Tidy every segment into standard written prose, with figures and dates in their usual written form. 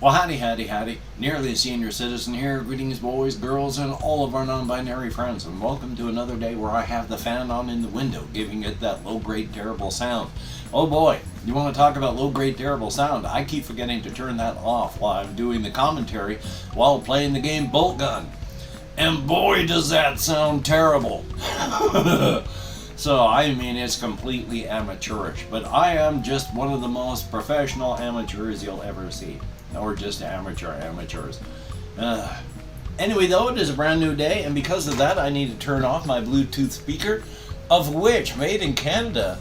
Well, howdy, howdy, howdy. Nearly a senior citizen here. Greetings, boys, girls, and all of our non-binary friends, and welcome to another day where I have the fan on in the window, giving it that low-grade terrible sound. Oh boy, you want to talk about low-grade terrible sound? I keep forgetting to turn that off while I'm doing the commentary while playing the game Bolt Gun. And boy, does that sound terrible. So, I mean, it's completely amateurish, but I am just one of the most professional amateurs you'll ever see. Or just amateurs. Anyway, though, it is a brand new day, and because of that, I need to turn off my Bluetooth speaker, of which, made in Canada,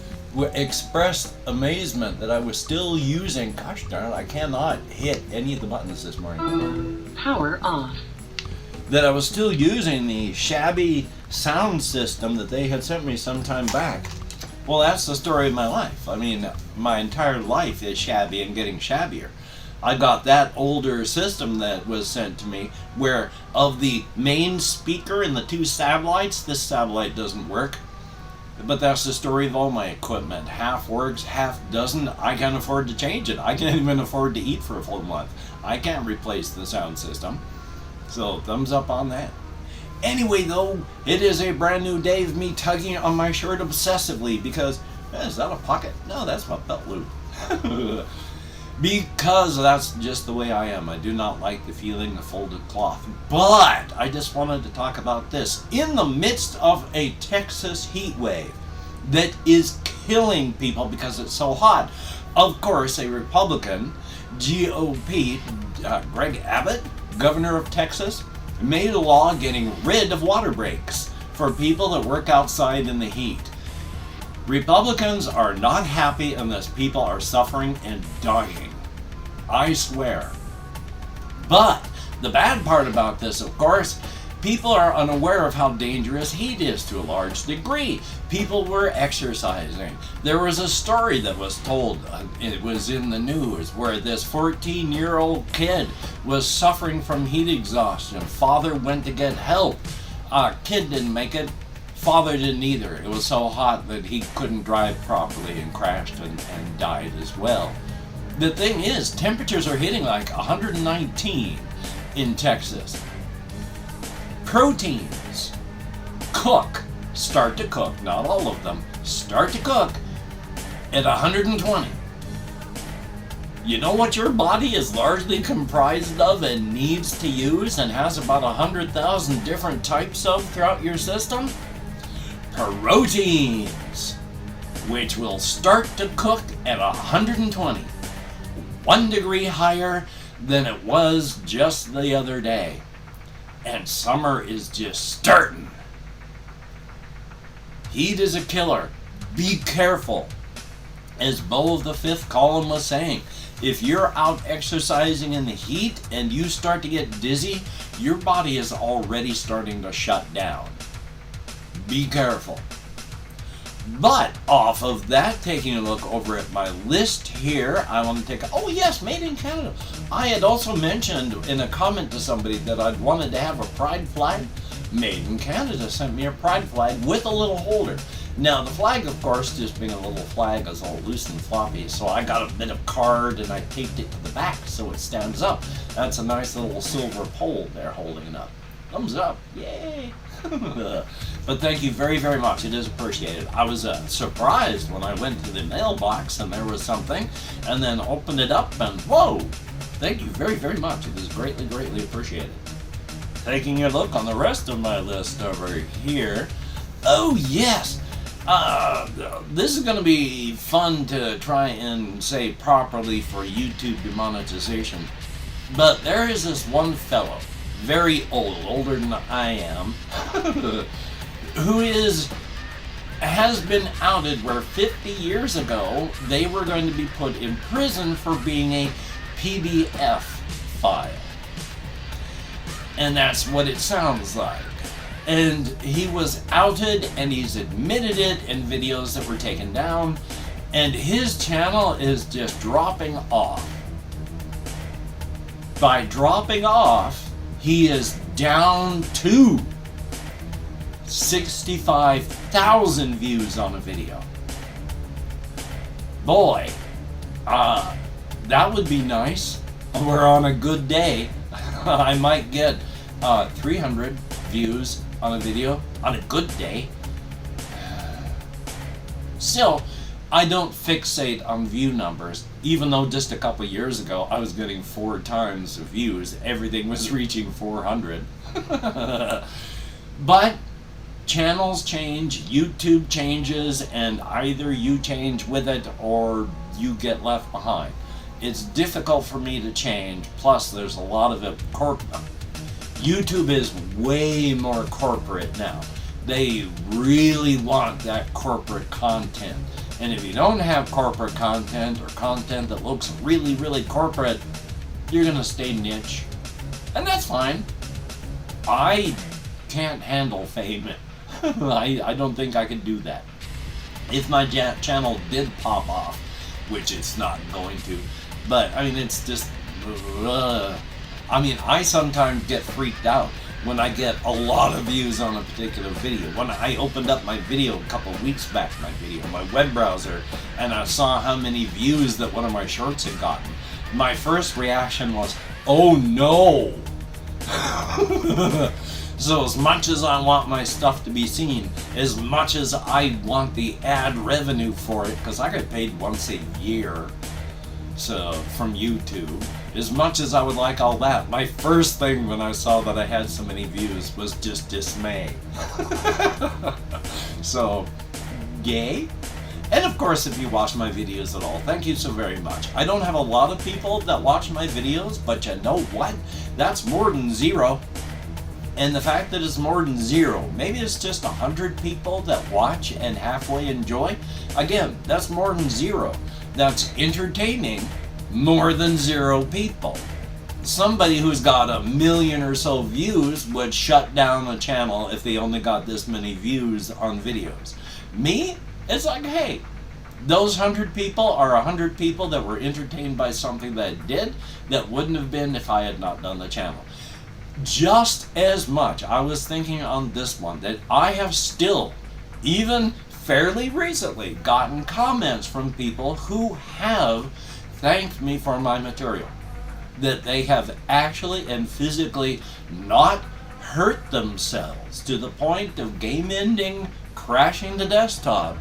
expressed amazement that I was still using. Gosh darn it, I cannot hit any of the buttons this morning. Power off. That I was still using the shabby sound system that they had sent me some time back. Well, that's the story of my life. I mean, my entire life is shabby and getting shabbier. I got that older system that was sent to me where of the main speaker and the two satellites, this satellite doesn't work. But that's the story of all my equipment. Half works, half doesn't. I can't afford to change it. I can't even afford to eat for a full month. I can't replace the sound system. So thumbs up on that. Anyway, though, it is a brand new day of me tugging on my shirt obsessively because, is that a pocket? No, that's my belt loop. Because that's just the way I am. I do not like the feeling of folded cloth. But I just wanted to talk about this. In the midst of a Texas heat wave that is killing people because it's so hot, of course, a Republican, GOP, Greg Abbott, governor of Texas, made a law getting rid of water breaks for people that work outside in the heat. Republicans are not happy unless people are suffering and dying. I swear. But the bad part about this, of course, people are unaware of how dangerous heat is to a large degree. People were exercising. There was a story that was told, it was in the news, where this 14-year-old kid was suffering from heat exhaustion. Father went to get help. Kid didn't make it. Father didn't either. It was so hot that he couldn't drive properly and crashed and died as well. The thing is, temperatures are hitting like 119 in Texas. Proteins start to cook, not all of them, start to cook at 120. You know what your body is largely comprised of and needs to use and has about 100,000 different types of throughout your system? Proteins, which will start to cook at 120, 1 degree higher than it was just the other day. And summer is just starting. Heat is a killer. Be careful. As Bo of the Fifth Column was saying, if you're out exercising in the heat and you start to get dizzy, your body is already starting to shut down. Be careful. But off of that, taking a look over at my list here, I want to take oh yes, made in Canada. I had also mentioned in a comment to somebody that I'd wanted to have a pride flag. Made in Canada sent me a pride flag with a little holder. Now the flag, of course, just being a little flag, is all loose and floppy, so I got a bit of card and I taped it to the back so it stands up. That's a nice little silver pole there holding it up. Thumbs up, yay! But thank you very, very much. It is appreciated. I was surprised when I went to the mailbox and there was something, and then opened it up and whoa! Thank you very, very much. It is greatly, greatly appreciated. Taking a look on the rest of my list over here. Oh yes! This is going to be fun to try and say properly for YouTube demonetization. But there is this one fellow, very old, older than I am, who has been outed where 50 years ago they were going to be put in prison for being a PDF file. And that's what it sounds like. And he was outed and he's admitted it in videos that were taken down, and his channel is just dropping off. By dropping off, he is down to 65,000 views on a video. Boy, that would be nice. where on a good day, I might get 300 views on a video on a good day. Still, I don't fixate on view numbers, even though just a couple years ago I was getting 4 times the views. Everything was reaching 400. But channels change, YouTube changes, and either you change with it or you get left behind. It's difficult for me to change, plus there's a lot of it corporate. YouTube is way more corporate now. They really want that corporate content. And if you don't have corporate content or content that looks really, really corporate, you're gonna stay niche. And that's fine. I can't handle fame. I don't think I could do that. If my channel did pop off, which it's not going to, but I mean, it's just, I mean, I sometimes get freaked out when I get a lot of views on a particular video. When I opened up my video a couple of weeks back, my web browser, and I saw how many views that one of my shorts had gotten, my first reaction was, oh no! So as much as I want my stuff to be seen, as much as I want the ad revenue for it, because I get paid once a year, so from YouTube, as much as I would like all that, my first thing when I saw that I had so many views was just dismay. So, yay. And of course, if you watch my videos at all, thank you so very much. I don't have a lot of people that watch my videos, but you know what? That's more than 0. And the fact that it's more than 0, maybe it's just 100 people that watch and halfway enjoy. Again, that's more than 0. That's entertaining more than 0 people. Somebody who's got 1 million or so views would shut down a channel if they only got this many views on videos. Me, it's like, hey, those 100 people are 100 people that were entertained by something that I did that wouldn't have been if I had not done the channel. Just as much, I was thinking on this one, that I have still, even fairly recently, gotten comments from people who have thanked me for my material. That they have actually and physically not hurt themselves to the point of game ending, crashing the desktop,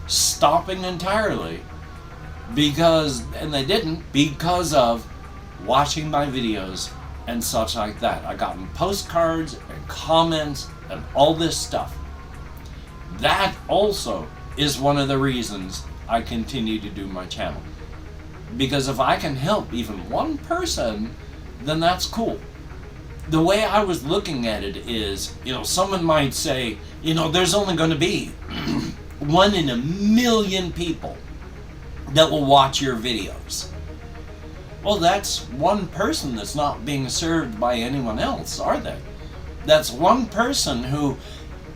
stopping entirely, because, and they didn't, because of watching my videos and such like that. I gotten postcards and comments and all this stuff. That also is one of the reasons I continue to do my channel. Because if I can help even one person, then that's cool. The way I was looking at it is, you know, someone might say, you know, there's only going to be 1 in 1 million people that will watch your videos. Well, that's one person that's not being served by anyone else, are they? That's one person who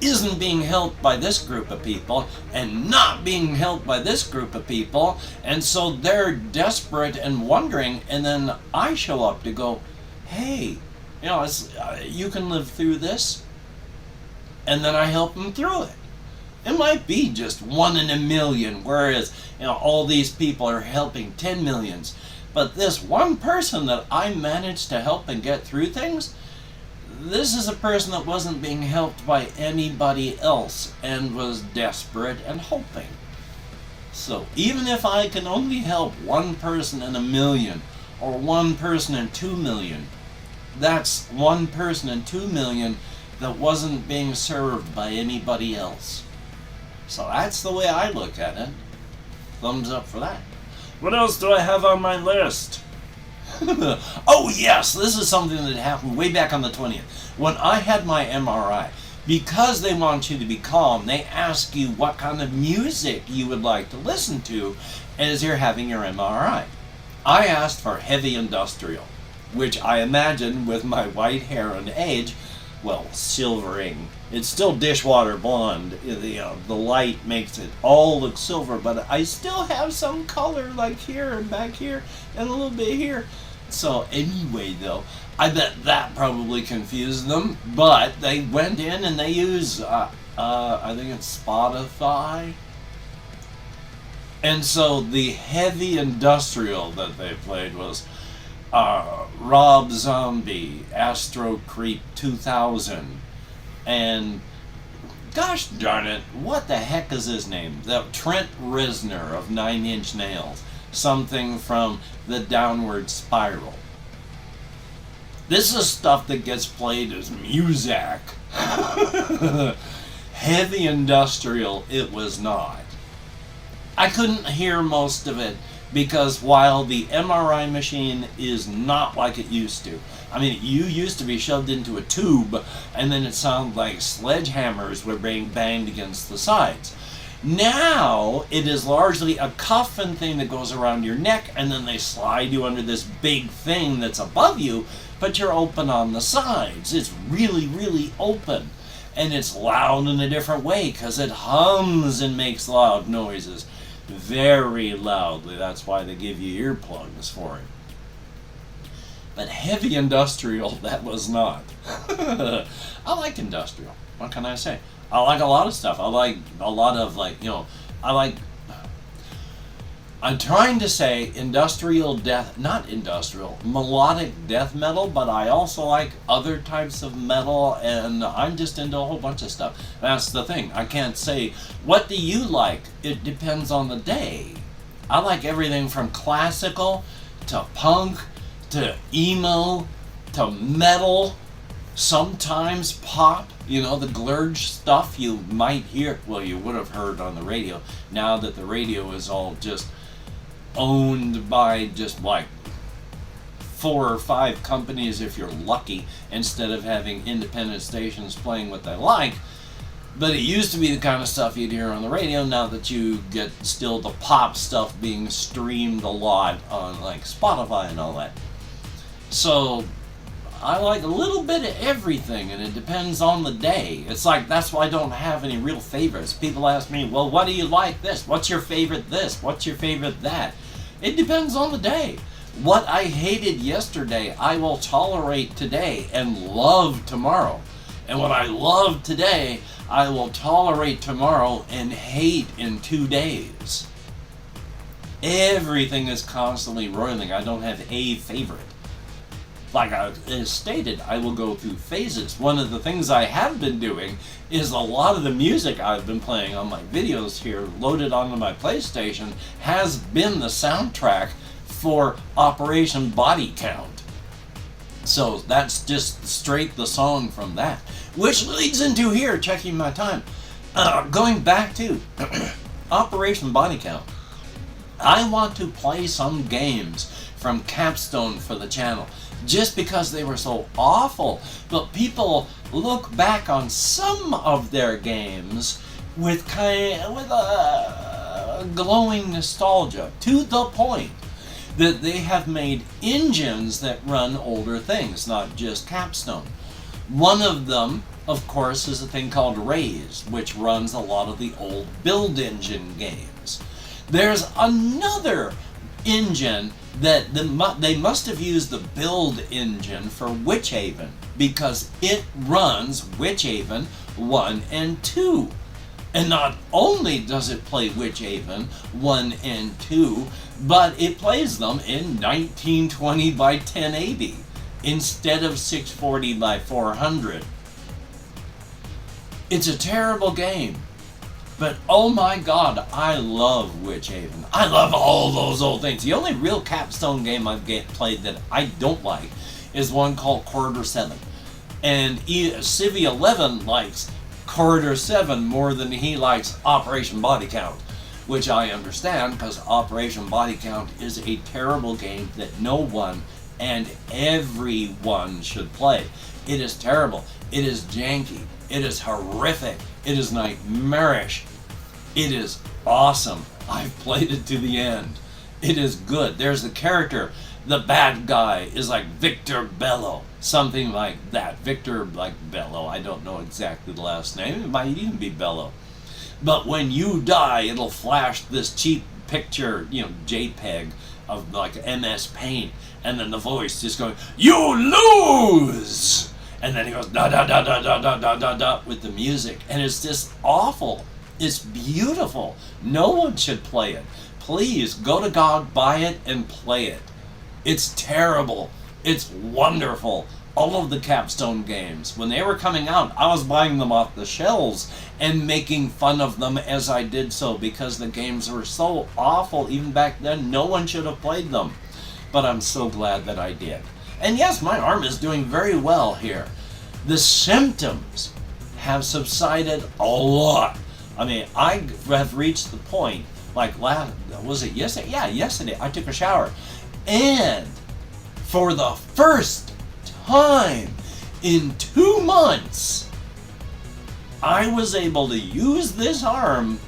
isn't being helped by this group of people and not being helped by this group of people, and so they're desperate and wondering, and then I show up to go, hey, you know, you can live through this, and then I help them through it. It might be just 1 in 1 million, whereas, you know, all these people are helping 10 millions. But this one person that I managed to help and get through things, this is a person that wasn't being helped by anybody else and was desperate and hoping. So even if I can only help 1 person in 1 million or 1 person in 2 million, that's 1 person in 2 million that wasn't being served by anybody else. So that's the way I look at it. Thumbs up for that. What else do I have on my list? Oh yes, this is something that happened way back on the 20th. When I had my MRI, because they want you to be calm, they ask you what kind of music you would like to listen to as you're having your MRI. I asked for heavy industrial, which I imagine with my white hair and age, well, silvering. It's still dishwater blonde. The light makes it all look silver, but I still have some color like here and back here and a little bit here. So anyway, though, I bet that probably confused them, but they went in and they used, I think it's Spotify. And so the heavy industrial that they played was, Rob Zombie, Astro Creep 2000, and gosh darn it, what the heck is his name? The Trent Reznor of 9 Inch Nails. Something from the Downward Spiral. This is stuff that gets played as music. Heavy industrial, it was not. I couldn't hear most of it because while the MRI machine is not like it used to. I mean, you used to be shoved into a tube and then it sounded like sledgehammers were being banged against the sides. Now, it is largely a cuff and thing that goes around your neck, and then they slide you under this big thing that's above you, but you're open on the sides. It's really, really open. And it's loud in a different way, because it hums and makes loud noises. Very loudly. That's why they give you earplugs for it. But heavy industrial, that was not. I like industrial. What can I say? I like a lot of stuff. I like a lot of, I'm trying to say melodic death metal, but I also like other types of metal, and I'm just into a whole bunch of stuff. That's the thing. I can't say, what do you like? It depends on the day. I like everything from classical to punk to emo to metal, sometimes pop. You know, the glurge stuff you might hear, well, you would have heard on the radio, now that the radio is all just owned by just like 4 or 5 companies if you're lucky, instead of having independent stations playing what they like. But it used to be the kind of stuff you'd hear on the radio, now that you get still the pop stuff being streamed a lot on like Spotify and all that. So I like a little bit of everything, and it depends on the day. It's like, that's why I don't have any real favorites. People ask me, well, what do you like this? What's your favorite this? What's your favorite that? It depends on the day. What I hated yesterday, I will tolerate today and love tomorrow. And what I love today, I will tolerate tomorrow and hate in 2 days. Everything is constantly roiling. I don't have a favorite. Like I stated, I will go through phases. One of the things I have been doing is a lot of the music I've been playing on my videos here, loaded onto my PlayStation, has been the soundtrack for Operation Body Count. So that's just straight the song from that. Which leads into here, checking my time. Going back to Operation Body Count. I want to play some games from Capstone for the channel, just because they were so awful. But people look back on some of their games with a glowing nostalgia, to the point that they have made engines that run older things, not just Capstone. One of them, of course, is a thing called Raise, which runs a lot of the old build engine games. There's another engine that they must have used the build engine for Witchaven, because it runs Witchaven 1 and 2. And not only does it play Witchaven 1 and 2, but it plays them in 1920 by 1080 instead of 640 by 400. It's a terrible game. But oh my god, I love Witchaven. I love all those old things. The only real Capstone game I've played that I don't like is one called Corridor 7. And Civvy 11 likes Corridor 7 more than he likes Operation Body Count, which I understand, because Operation Body Count is a terrible game that no one and everyone should play. It is terrible. It is janky. It is horrific. It is nightmarish. It is awesome. I've played it to the end. It is good. There's the character. The bad guy is like Victor Bello. Something like that. Victor like Bello. I don't know exactly the last name. It might even be Bello. But when you die, it'll flash this cheap picture, JPEG of like MS Paint. And then the voice just going, "You lose!" And then he goes, da da da da da da da da da, with the music. And it's just awful. It's beautiful. No one should play it. Please, go to GOG, buy it, and play it. It's terrible. It's wonderful. All of the Capstone games, when they were coming out, I was buying them off the shelves and making fun of them as I did so because the games were so awful. Even back then, no one should have played them. But I'm so glad that I did. And yes, my arm is doing very well here. The symptoms have subsided a lot. I mean, I have reached the point, like was it yesterday? Yeah, yesterday I took a shower. And for the first time in 2 months, I was able to use this arm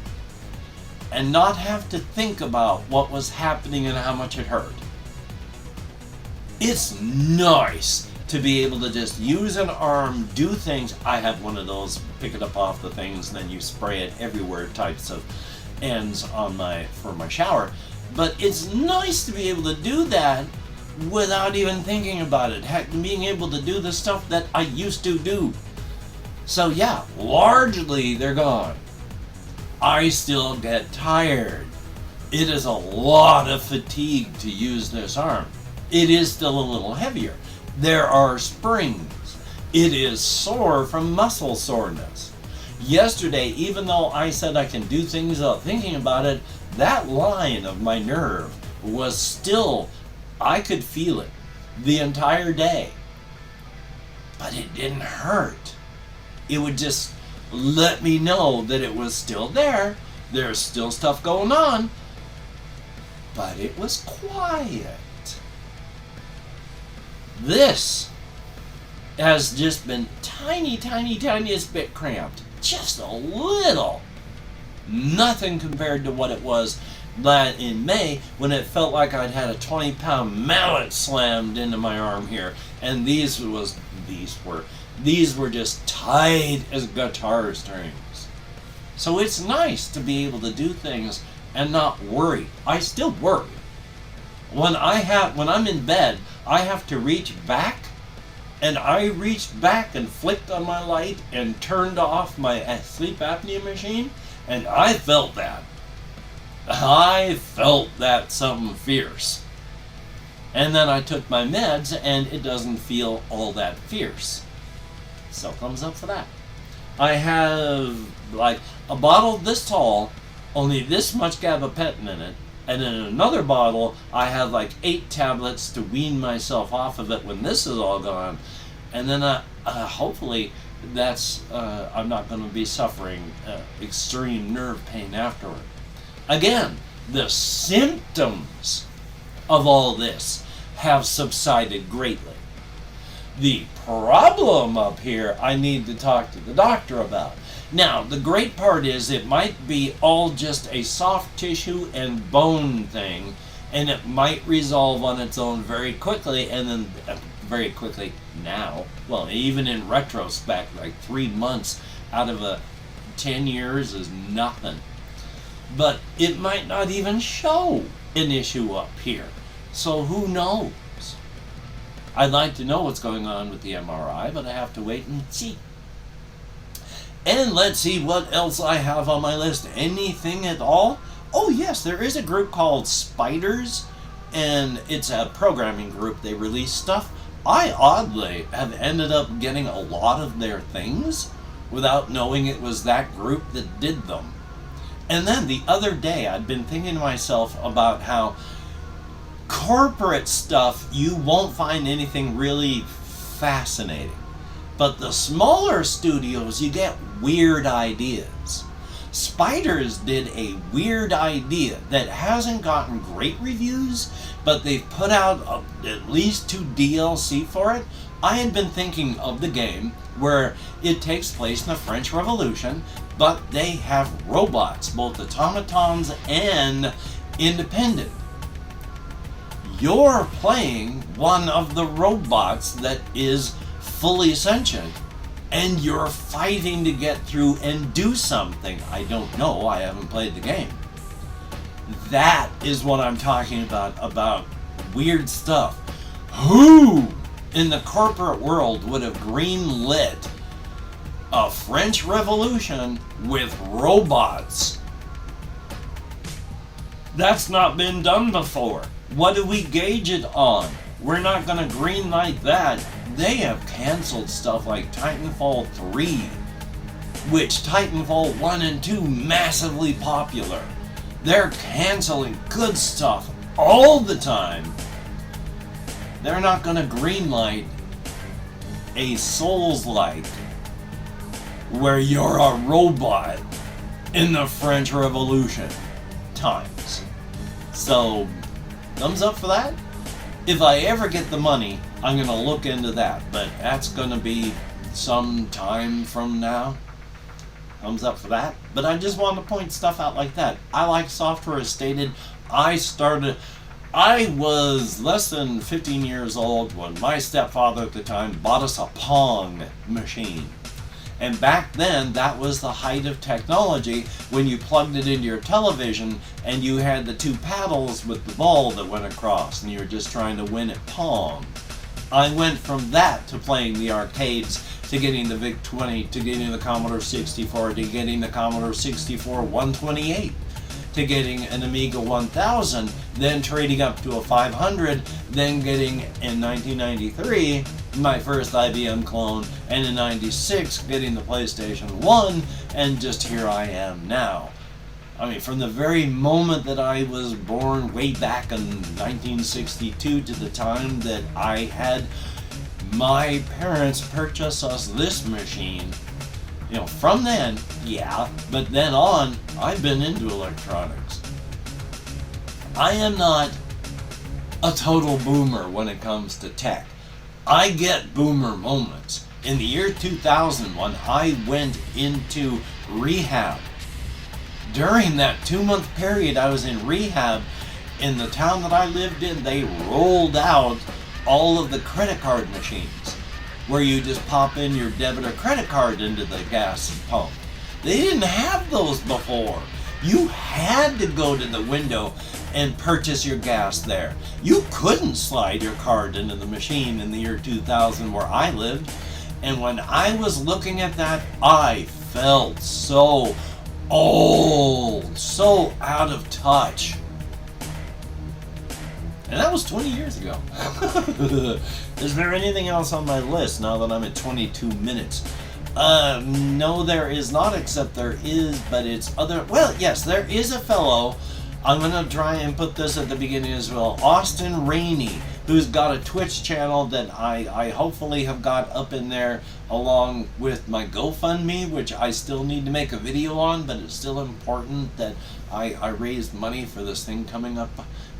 and not have to think about what was happening and how much it hurt. It's nice to be able to just use an arm, do things. I have one of those, pick it up off the things, and then you spray it everywhere types of ends on for my shower. But it's nice to be able to do that without even thinking about it. Heck, being able to do the stuff that I used to do. So yeah, largely they're gone. I still get tired. It is a lot of fatigue to use this arm. It is still a little heavier. There are springs. It is sore from muscle soreness. Yesterday, even though I said I can do things without thinking about it, that line of my nerve was still, I could feel it the entire day. But it didn't hurt. It would just let me know that it was still there. There's still stuff going on. But it was quiet. This has just been tiniest bit cramped. Just a little. Nothing compared to what it was in May when it felt like I'd had a 20-pound mallet slammed into my arm here. And these were just tight as guitar strings. So it's nice to be able to do things and not worry. I still worry. When I'm in bed, I have to reach back, and I reached back and flicked on my light and turned off my sleep apnea machine, and I felt that. I felt that something fierce. And then I took my meds, and it doesn't feel all that fierce. So thumbs up for that. I have like a bottle this tall, only this much gabapentin in it, and in another bottle I have like 8 tablets to wean myself off of it when this is all gone. And then hopefully that's I'm not going to be suffering extreme nerve pain afterward. Again, the symptoms of all this have subsided greatly. The problem up here I need to talk to the doctor about. Now, the great part is it might be all just a soft tissue and bone thing, and it might resolve on its own very quickly, and then very quickly now. Well, even in retrospect, like 3 months out of 10 years is nothing. But it might not even show an issue up here. So who knows? I'd like to know what's going on with the MRI, but I have to wait and see. And let's see what else I have on my list. Anything at all? Oh yes, there is a group called Spiders, and it's a programming group. They release stuff. I oddly have ended up getting a lot of their things without knowing it was that group that did them. And then the other day I'd been thinking to myself about how corporate stuff, you won't find anything really fascinating. But the smaller studios, you get weird ideas. Spiders did a weird idea that hasn't gotten great reviews, but they've put out at least 2 DLC for it. I had been thinking of the game where it takes place in the French Revolution, but they have robots, both automatons and independent. You're playing one of the robots that is fully sentient, and you're fighting to get through and do something. I don't know, I haven't played the game. That is what I'm talking about weird stuff. Who in the corporate world would have green-lit a French Revolution with robots? That's not been done before. What do we gauge it on? We're not going to greenlight that. They have canceled stuff like Titanfall 3, which Titanfall 1 and 2 massively popular. They're canceling good stuff all the time. They're not going to greenlight a Souls-like where you're a robot in the French Revolution times. So, thumbs up for that. If I ever get the money, I'm going to look into that, but that's going to be some time from now. Thumbs up for that. But I just want to point stuff out like that. I like software as stated. I was less than 15 years old when my stepfather at the time bought us a Pong machine. And back then, that was the height of technology when you plugged it into your television and you had the two paddles with the ball that went across and you were just trying to win at Pong. I went from that to playing the arcades, to getting the VIC-20, to getting the Commodore 64, to getting the Commodore 64 128, to getting an Amiga 1000, then trading up to a 500, then getting, in 1993, my first IBM clone, and in 96, getting the PlayStation 1, and just here I am now. I mean, from the very moment that I was born, way back in 1962, to the time that I had my parents purchase us this machine, you know, from then, yeah, but then on, I've been into electronics. I am not a total boomer when it comes to tech. I get boomer moments. In the year 2001, I went into rehab. During that 2-month period I was in rehab, in the town that I lived in, they rolled out all of the credit card machines, where you just pop in your debit or credit card into the gas pump. They didn't have those before. You had to go to the window and purchase your gas there. You couldn't slide your card into the machine in the year 2000 where I lived. And when I was looking at that, I felt so old, so out of touch. And that was 20 years ago. Is there anything else on my list now that I'm at 22 minutes? No, there is not, except there is, but it's other... Well, yes, there is a fellow. I'm going to try and put this at the beginning as well. Austin Rainey, who's got a Twitch channel that I hopefully have got up in there along with my GoFundMe, which I still need to make a video on, but it's still important that I raised money for this thing coming up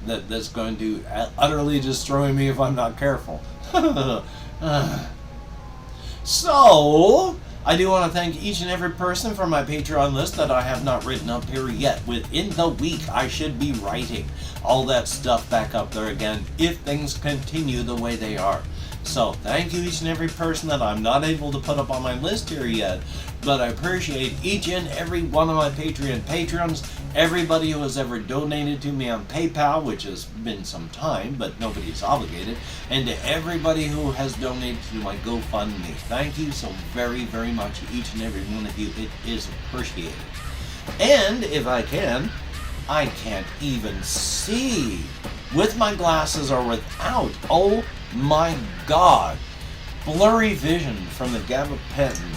that's going to utterly destroy me if I'm not careful. So, I do want to thank each and every person from my Patreon list that I have not written up here yet. Within the week, I should be writing all that stuff back up there again if things continue the way they are. So, thank you each and every person that I'm not able to put up on my list here yet, but I appreciate each and every one of my Patreon patrons, everybody who has ever donated to me on PayPal, which has been some time, but nobody's obligated, and to everybody who has donated to my GoFundMe. Thank you so very, very much, each and every one of you. It is appreciated. And, if I can't even see with my glasses or without. Oh my God. Blurry vision from the gabapentin.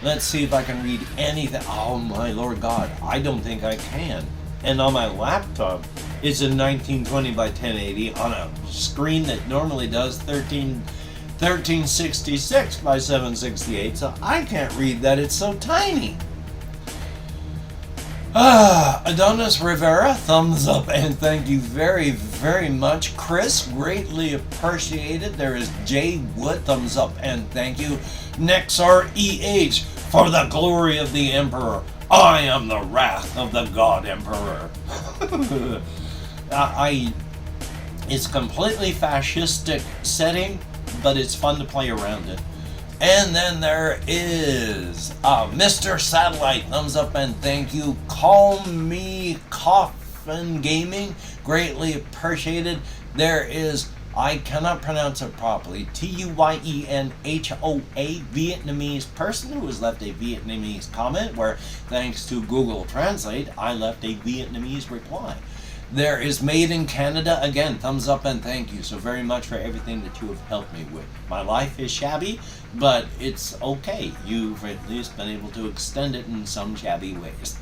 Let's see if I can read anything. Oh my Lord God, I don't think I can. And on my laptop, it's a 1920 by 1080 on a screen that normally does 1366 by 768, so I can't read that, it's so tiny. Adonis Rivera, thumbs up and thank you very, very much. Chris, greatly appreciated. There is Jay Wood, thumbs up and thank you. Nexar EH, for the glory of the Emperor. I am the wrath of the God Emperor. It's completely fascistic setting, but it's fun to play around it. And then there is Mr. Satellite, thumbs up and thank you. Call me Coffin Gaming, greatly appreciated. There is, I cannot pronounce it properly, Tuyenhoa, Vietnamese person who has left a Vietnamese comment where, thanks to Google Translate, I left a Vietnamese reply. There is Made in Canada. Again, thumbs up and thank you so very much for everything that you have helped me with. My life is shabby, but it's okay. You've at least been able to extend it in some shabby ways.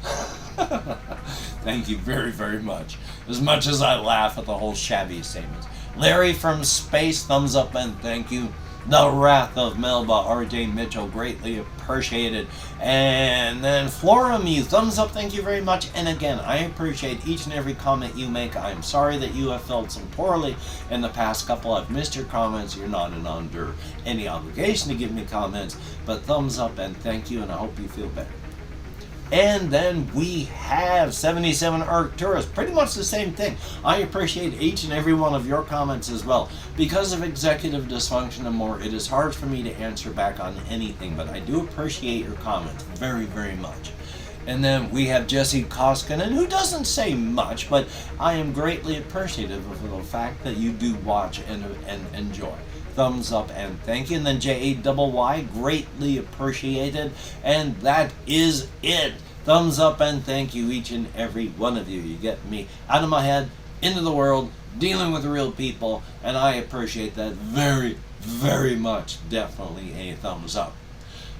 Thank you very, very much. As much as I laugh at the whole shabby statements. Larry from Space, thumbs up and thank you. The Wrath of Melba, RJ Mitchell, greatly appreciated. And then Floramu, thumbs up, thank you very much. And again, I appreciate each and every comment you make. I'm sorry that you have felt so poorly in the past couple. I've missed your comments. You're not under any obligation to give me comments. But thumbs up and thank you, and I hope you feel better. And then we have 77 Arcturus, pretty much the same thing. I appreciate each and every one of your comments as well. Because of executive dysfunction and more, it is hard for me to answer back on anything, but I do appreciate your comments very, very much. And then we have Jesse Koskinen, who doesn't say much, but I am greatly appreciative of the fact that you do watch and enjoy. Thumbs up and thank you. And then JAYY, greatly appreciated. And that is it. Thumbs up and thank you, each and every one of you. You get me out of my head, into the world, dealing with real people, and I appreciate that very, very much. Definitely a thumbs up.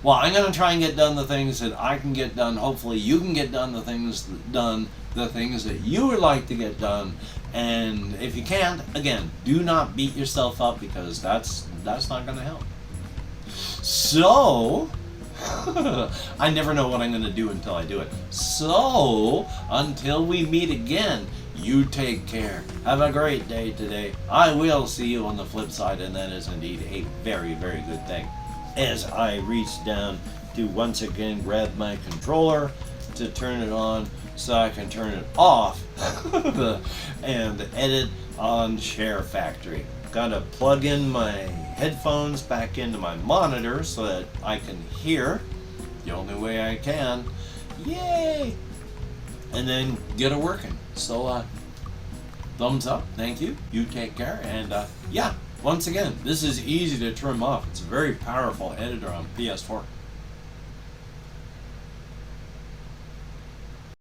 Well, I'm going to try and get done the things that I can get done. Hopefully you can get done the things that you would like to get done. And if you can't, again, do not beat yourself up, because that's not going to help. So, I never know what I'm going to do until I do it. So, until we meet again, you take care. Have a great day today. I will see you on the flip side, and that is indeed a very, very good thing. As I reach down to once again grab my controller to turn it on so I can turn it off and edit on Share Factory. Gotta plug in my headphones back into my monitor so that I can hear the only way I can. Yay! And then get it working. So thumbs up, thank you. You take care, and yeah, once again, this is easy to trim off. It's a very powerful editor on PS4.